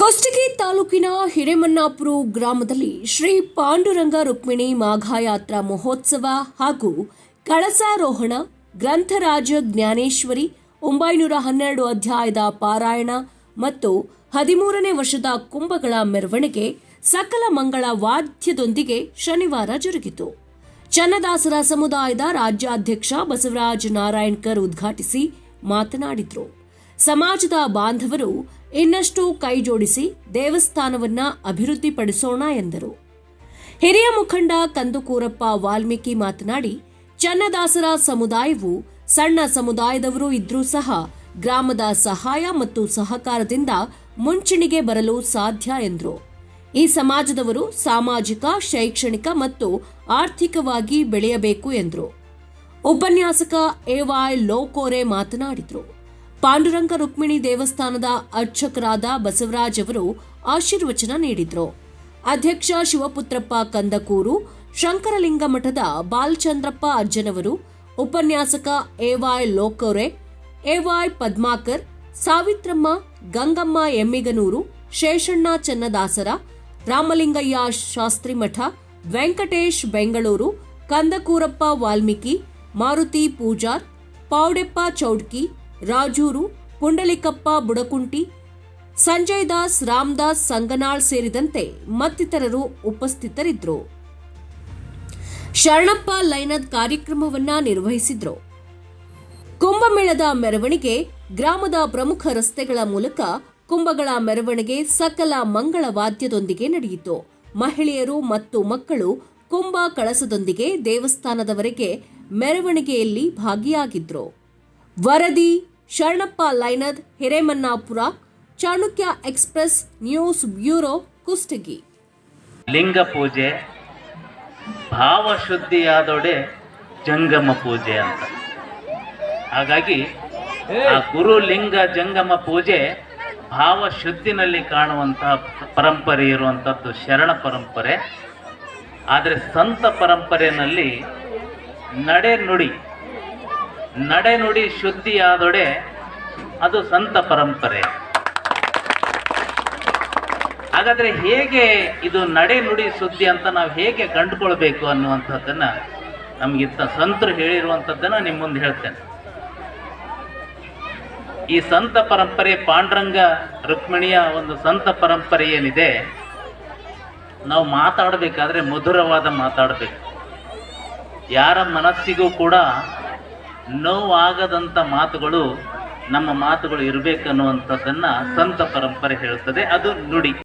ಕುಷ್ಟಗಿ ತಾಲೂಕಿನ ಹಿರೇಮನ್ನಾಪುರ ಗ್ರಾಮದಲ್ಲಿ ಶ್ರೀ ಪಾಂಡುರಂಗ ರುಕ್ಮಿಣಿ ಮಾಘಯಾತ್ರಾ ಮಹೋತ್ಸವ ಹಾಗೂ ಕಳಸಾರೋಹಣ, ಗ್ರಂಥರಾಜ ಜ್ಞಾನೇಶ್ವರಿ 912 ಅಧ್ಯಾಯದ ಪಾರಾಯಣ ಮತ್ತು 13ನೇ ವರ್ಷದ ಕುಂಭಗಳ ಮೆರವಣಿಗೆ ಸಕಲ ಮಂಗಳ ವಾದ್ಯದೊಂದಿಗೆ ಶನಿವಾರ ಜರುಗಿತು. ಚನ್ನದಾಸರ ಸಮುದಾಯದ ರಾಜ್ಯಾಧ್ಯಕ್ಷ ಬಸವರಾಜ ನಾರಾಯಣಕರ್ ಉದ್ಘಾಟಿಸಿ ಮಾತನಾಡಿದರು. ಸಮಾಜದ ಬಾಂಧವರು ಇನ್ನಷ್ಟು ಕೈಜೋಡಿಸಿ ದೇವಸ್ಥಾನವನ್ನ ಅಭಿವೃದ್ಧಿಪಡಿಸೋಣ ಎಂದರು. ಹಿರಿಯ ಮುಖಂಡ ಕಂದುಕೂರಪ್ಪ ವಾಲ್ಮೀಕಿ ಮಾತನಾಡಿ, ಚನ್ನದಾಸರ ಸಮುದಾಯವು ಸಣ್ಣ ಸಮುದಾಯದವರು ಇದ್ರೂ ಸಹ ಗ್ರಾಮದ ಸಹಾಯ ಮತ್ತು ಸಹಕಾರದಿಂದ ಮುಂಚೂಣಿಗೆ ಬರಲು ಸಾಧ್ಯ ಎಂದರು. ಈ ಸಮಾಜದವರು ಸಾಮಾಜಿಕ, ಶೈಕ್ಷಣಿಕ ಮತ್ತು ಆರ್ಥಿಕವಾಗಿ ಬೆಳೆಯಬೇಕು ಎಂದರು. ಉಪನ್ಯಾಸಕ ಎ.ವೈ. ಲೋಕೋರೆ ಮಾತನಾಡಿದರು. ಪಾಂಡುರಂಗ ರುಕ್ಮಿಣಿ ದೇವಸ್ಥಾನದ ಅರ್ಚಕರಾದ ಬಸವರಾಜ್ ಅವರು ಆಶೀರ್ವಚನ ನೀಡಿದರು. ಅಧ್ಯಕ್ಷ ಶಿವಪುತ್ರಪ್ಪ ಕಂದಕೂರು, ಶಂಕರಲಿಂಗ ಮಠದ ಬಾಲಚಂದ್ರಪ್ಪ ಅಜ್ಜನವರು, ಉಪನ್ಯಾಸಕ ಎ.ವೈ. ಲೋಕೋರೆ, ಎ.ವೈ. ಪದ್ಮಾಕರ್, ಸಾವಿತ್ರಮ್ಮ, ಗಂಗಮ್ಮ ಎಮ್ಮಿಗನೂರು, ಶೇಷಣ್ಣ ಚನ್ನದಾಸರ, ರಾಮಲಿಂಗಯ್ಯ ಶಾಸ್ತ್ರಿಮಠ, ವೆಂಕಟೇಶ್ ಬೆಂಗಳೂರು, ಕಂದಕೂರಪ್ಪ ವಾಲ್ಮೀಕಿ, ಮಾರುತಿ ಪೂಜಾರ್, ಪಾವಡೆಪ್ಪ ಚೌಡ್ಕಿ, ರಾಜೂರು, ಪುಂಡಲಿಕಪ್ಪ ಬುಡಕುಂಟಿ, ಸಂಜಯ್ ದಾಸ್, ರಾಮದಾಸ್ ಸಂಗನಾಳ್ ಸೇರಿದಂತೆ ಮತ್ತಿತರರು ಉಪಸ್ಥಿತರಿದ್ದರು. ಶರಣಪ್ಪ ಲೈನದ್ ಕಾರ್ಯಕ್ರಮವನ್ನ ನಿರ್ವಹಿಸಿದ್ರು. ಕುಂಭಮೇಳದ ಮೆರವಣಿಗೆ ಗ್ರಾಮದ ಪ್ರಮುಖ ರಸ್ತೆಗಳ ಮೂಲಕ ಕುಂಭಗಳ ಮೆರವಣಿಗೆ ಸಕಲ ಮಂಗಳ ವಾದ್ಯದೊಂದಿಗೆ ನಡೆಯಿತು. ಮಹಿಳೆಯರು ಮತ್ತು ಮಕ್ಕಳು ಕುಂಭ ಕಳಸದೊಂದಿಗೆ ದೇವಸ್ಥಾನದವರೆಗೆ ಮೆರವಣಿಗೆಯಲ್ಲಿ ಭಾಗಿಯಾಗಿದ್ರು. ವರದಿ Sharanappa Lainad, Hiremannapura, Chanakya express news bureau, Kushtagi. ಲಿಂಗ ಪೂಜೆ ಭಾವಶುದ್ಧಿಯಾದೊಡೆ ಜಂಗಮ ಪೂಜೆ ಅಂತ. ಹಾಗಾಗಿ ಆ ಗುರು ಲಿಂಗ ಜಂಗಮ ಪೂಜೆ ಭಾವಶುದ್ಧಿನಲ್ಲಿ ಕಾಣುವಂತಹ ಪರಂಪರೆ ಇರುವಂಥದ್ದು ಶರಣ ಪರಂಪರೆ. ಆದರೆ ಸಂತ ಪರಂಪರೆಯಲ್ಲಿ ನಡೆನುಡಿ ಶುದ್ಧಿಯಾದೊಡೆ ಅದು ಸಂತ ಪರಂಪರೆ. ಹಾಗಾದರೆ ಹೇಗೆ ಇದು ನಡೆನುಡಿ ಶುದ್ಧಿ ಅಂತ ನಾವು ಹೇಗೆ ಕಂಡುಕೊಳ್ಬೇಕು ಅನ್ನುವಂಥದ್ದನ್ನು ನಮಗಿಂತ ಸಂತರು ಹೇಳಿರುವಂಥದ್ದನ್ನು ನಿಮ್ಮ ಮುಂದೆ ಹೇಳ್ತೇನೆ. ಈ ಸಂತ ಪರಂಪರೆ, ಪಾಂಡುರಂಗ ರುಕ್ಮಿಣಿಯ ಒಂದು ಸಂತ ಪರಂಪರೆ ಏನಿದೆ, ನಾವು ಮಾತಾಡಬೇಕಾದ್ರೆ ಮಧುರವಾದ ಮಾತಾಡಬೇಕು. ಯಾರ ಮನಸ್ಸಿಗೂ ಕೂಡ ನೋವಾಗದಂಥ ಮಾತುಗಳು ನಮ್ಮ ಮಾತುಗಳು ಇರಬೇಕನ್ನುವಂಥದ್ದನ್ನು ಸಂತ ಪರಂಪರೆ ಹೇಳುತ್ತದೆ. ಅದು ನುಡಿ.